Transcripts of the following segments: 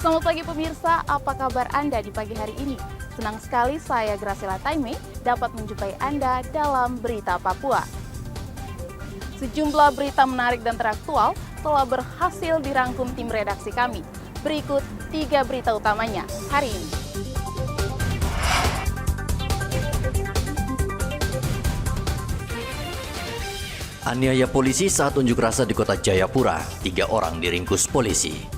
Selamat pagi pemirsa, apa kabar Anda di pagi hari ini? Senang sekali saya Graciela Taime dapat menjumpai Anda dalam Berita Papua. Sejumlah berita menarik dan teraktual telah berhasil dirangkum tim redaksi kami. Berikut 3 berita utamanya hari ini. Aniaya polisi saat unjuk rasa di kota Jayapura, 3 orang diringkus polisi.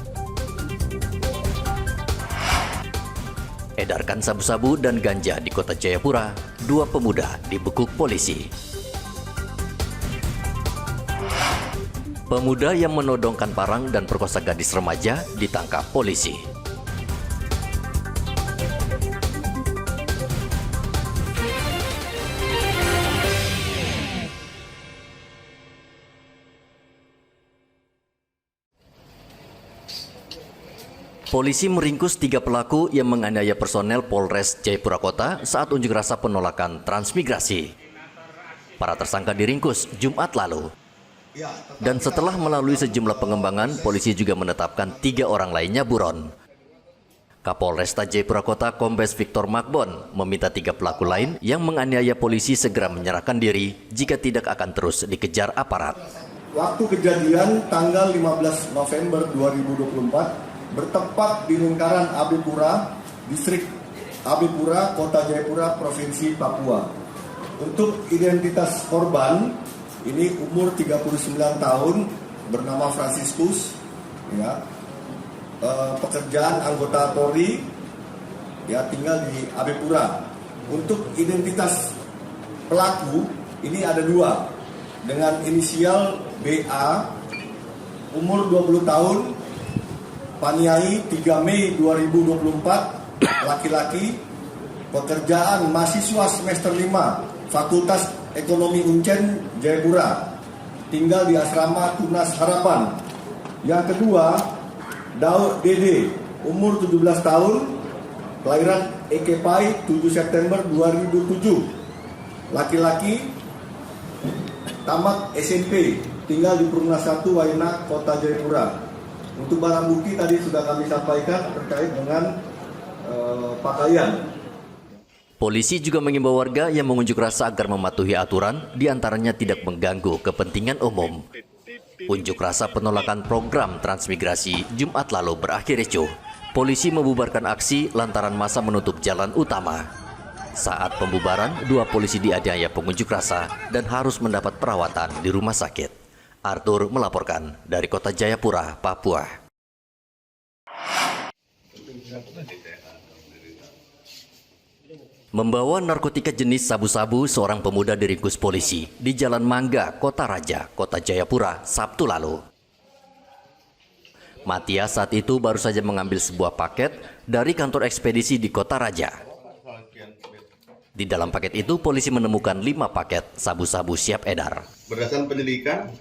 Edarkan sabu-sabu dan ganja di kota Jayapura, 2 pemuda dibekuk polisi. Pemuda yang menodongkan parang dan perkosa gadis remaja ditangkap polisi. Polisi meringkus 3 pelaku yang menganiaya personel Polres Jayapura Kota saat unjuk rasa penolakan transmigrasi. Para tersangka diringkus Jumat lalu. Dan setelah melalui sejumlah pengembangan, polisi juga menetapkan 3 orang lainnya buron. Kapolresta Jayapura Kota Kombes Victor Magbon meminta 3 pelaku lain yang menganiaya polisi segera menyerahkan diri jika tidak akan terus dikejar aparat. Waktu kejadian tanggal 15 November 2024 bertempat di lingkaran Abipura, distrik Abipura, Kota Jayapura, Provinsi Papua. Untuk identitas korban, ini umur 39 tahun, bernama Franciscus, ya, pekerjaan anggota Polri, ya, tinggal di Abipura. Untuk identitas pelaku, ini ada 2, dengan inisial BA, umur 20 tahun, Paniai 3 Mei 2024, laki-laki, pekerjaan mahasiswa semester 5, Fakultas Ekonomi Uncen, Jayapura, tinggal di asrama Tunas Harapan. Yang kedua, Daud Dede, umur 17 tahun, kelahiran Ekepai 7 September 2007, laki-laki, tamat SMP, tinggal di Perumnas 1 Waina, Kota Jayapura. Untuk barang bukti tadi sudah kami sampaikan terkait dengan pakaian. Polisi juga mengimbau warga yang mengunjuk rasa agar mematuhi aturan, diantaranya tidak mengganggu kepentingan umum. Unjuk rasa penolakan program transmigrasi Jumat lalu berakhir ricuh. Polisi membubarkan aksi lantaran massa menutup jalan utama. Saat pembubaran, 2 polisi dianiaya pengunjuk rasa dan harus mendapat perawatan di rumah sakit. Arthur melaporkan dari kota Jayapura, Papua. Membawa narkotika jenis sabu-sabu, seorang pemuda diringkus polisi di Jalan Mangga, Kota Raja, Kota Jayapura, Sabtu lalu. Matias saat itu baru saja mengambil sebuah paket dari kantor ekspedisi di Kota Raja. Di dalam paket itu, polisi menemukan 5 paket sabu-sabu siap edar. Berdasarkan penyelidikan,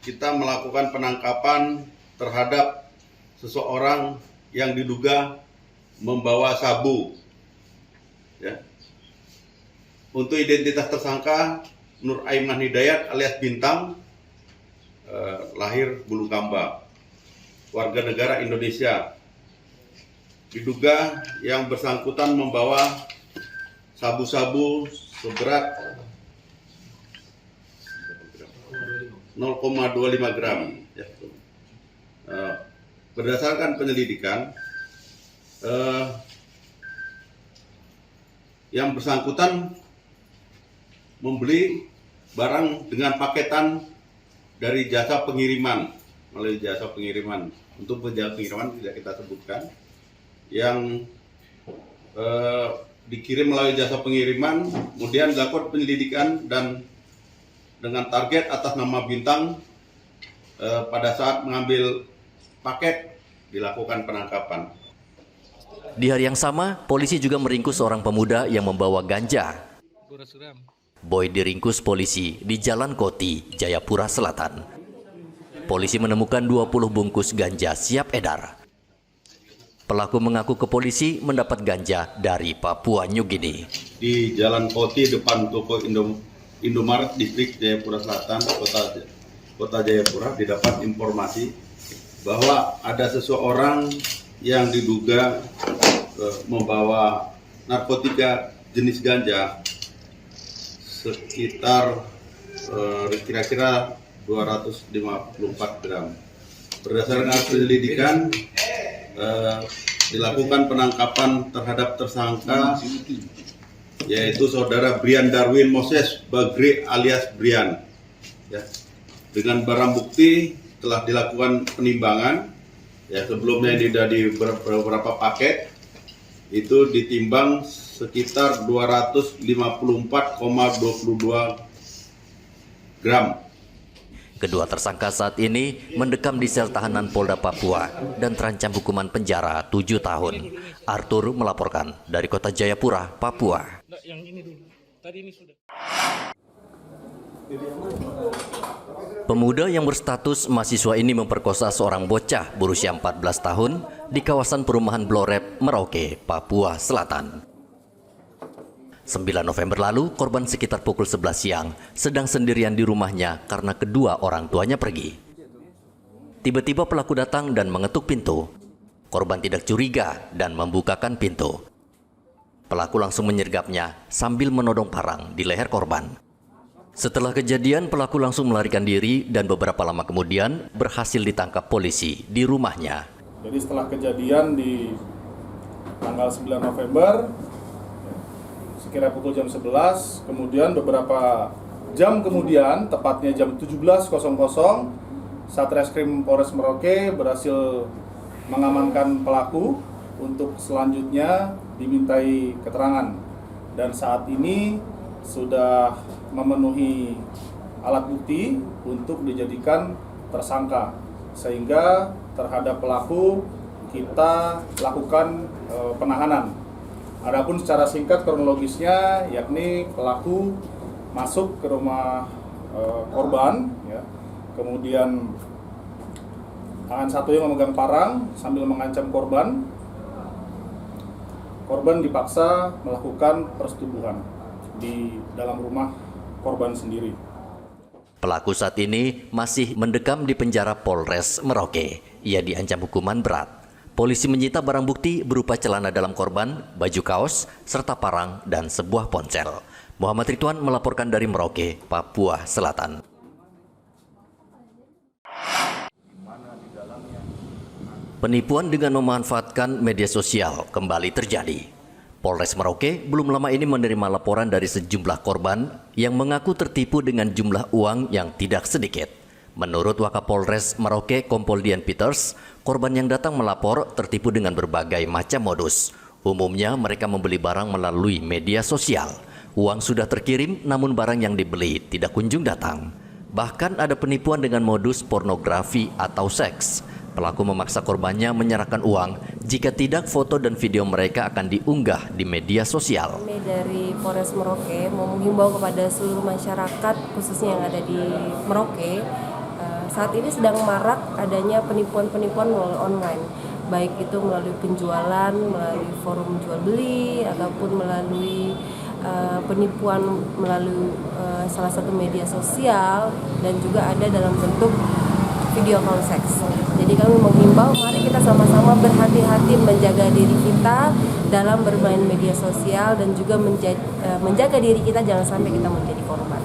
kita melakukan penangkapan terhadap seseorang yang diduga membawa sabu. Ya. Untuk identitas tersangka, Nur Aiman Hidayat alias Bintang, lahir Bulukamba, warga negara Indonesia. Diduga yang bersangkutan membawa sabu-sabu seberat 0,25 gram. Ya. Berdasarkan penyelidikan, yang bersangkutan membeli barang dengan paketan dari jasa pengiriman, melalui jasa pengiriman. Untuk jasa pengiriman tidak kita sebutkan. Yang dikirim melalui jasa pengiriman, kemudian dilakukan penyelidikan dan dengan target atas nama Bintang, pada saat mengambil paket dilakukan penangkapan. Di hari yang sama, polisi juga meringkus seorang pemuda yang membawa ganja. Boy diringkus polisi di Jalan Koti, Jayapura Selatan. Polisi menemukan 20 bungkus ganja siap edar. Pelaku mengaku ke polisi mendapat ganja dari Papua New Guinea. Di Jalan Koti depan toko Indomaret distrik Jayapura Selatan, Kota Jayapura, didapat informasi bahwa ada seseorang yang diduga membawa narkotika jenis ganja sekitar kira-kira 254 gram. Berdasarkan penyelidikan, dilakukan penangkapan terhadap tersangka yaitu saudara Brian Darwin Moses Bagri alias Brian. Ya. Dengan barang bukti telah dilakukan penimbangan. Ya, sebelumnya ini sudah di beberapa paket itu ditimbang sekitar 254,22 gram. Kedua tersangka saat ini mendekam di sel tahanan Polda Papua dan terancam hukuman penjara 7 tahun. Arthur melaporkan dari Kota Jayapura, Papua. Pemuda yang berstatus mahasiswa ini memperkosa seorang bocah berusia 14 tahun di kawasan perumahan Blorep, Merauke, Papua Selatan. 9 November lalu, korban sekitar pukul 11 siang sedang sendirian di rumahnya karena kedua orang tuanya pergi. Tiba-tiba pelaku datang dan mengetuk pintu. Korban tidak curiga dan membukakan pintu. Pelaku langsung menyergapnya sambil menodong parang di leher korban. Setelah kejadian, pelaku langsung melarikan diri dan beberapa lama kemudian berhasil ditangkap polisi di rumahnya. Jadi setelah kejadian di tanggal 9 November, sekira pukul jam 11, kemudian beberapa jam kemudian, tepatnya jam 17.00, Satreskrim Polres Merauke berhasil mengamankan pelaku untuk selanjutnya dimintai keterangan. Dan saat ini sudah memenuhi alat bukti untuk dijadikan tersangka. Sehingga terhadap pelaku kita lakukan penahanan. Adapun secara singkat kronologisnya, yakni pelaku masuk ke rumah korban, ya. Kemudian tangan satu yang memegang parang sambil mengancam korban. Korban dipaksa melakukan persetubuhan di dalam rumah korban sendiri. Pelaku saat ini masih mendekam di penjara Polres Merauke. Ia diancam hukuman berat. Polisi menyita barang bukti berupa celana dalam korban, baju kaos, serta parang dan sebuah ponsel. Muhammad Ridwan melaporkan dari Merauke, Papua Selatan. Penipuan dengan memanfaatkan media sosial kembali terjadi. Polres Merauke belum lama ini menerima laporan dari sejumlah korban yang mengaku tertipu dengan jumlah uang yang tidak sedikit. Menurut Wakapolres Merauke Kompol Dian Peters, korban yang datang melapor tertipu dengan berbagai macam modus. Umumnya mereka membeli barang melalui media sosial. Uang sudah terkirim namun barang yang dibeli tidak kunjung datang. Bahkan ada penipuan dengan modus pornografi atau seks. Pelaku memaksa korbannya menyerahkan uang, jika tidak foto dan video mereka akan diunggah di media sosial. Kami dari Polres Merauke mau menghimbau kepada seluruh masyarakat khususnya yang ada di Merauke, saat ini sedang marak adanya penipuan-penipuan melalui online, baik itu melalui penjualan, melalui forum jual beli, ataupun melalui penipuan melalui salah satu media sosial, dan juga ada dalam bentuk video call seks. Jadi kami menghimbau, mari kita sama-sama berhati-hati menjaga diri kita dalam bermain media sosial dan juga menjaga diri kita jangan sampai kita menjadi korban.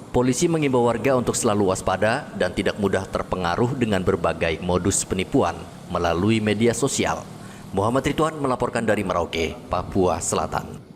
Polisi mengimbau warga untuk selalu waspada dan tidak mudah terpengaruh dengan berbagai modus penipuan melalui media sosial. Muhammad Ridwan melaporkan dari Merauke, Papua Selatan.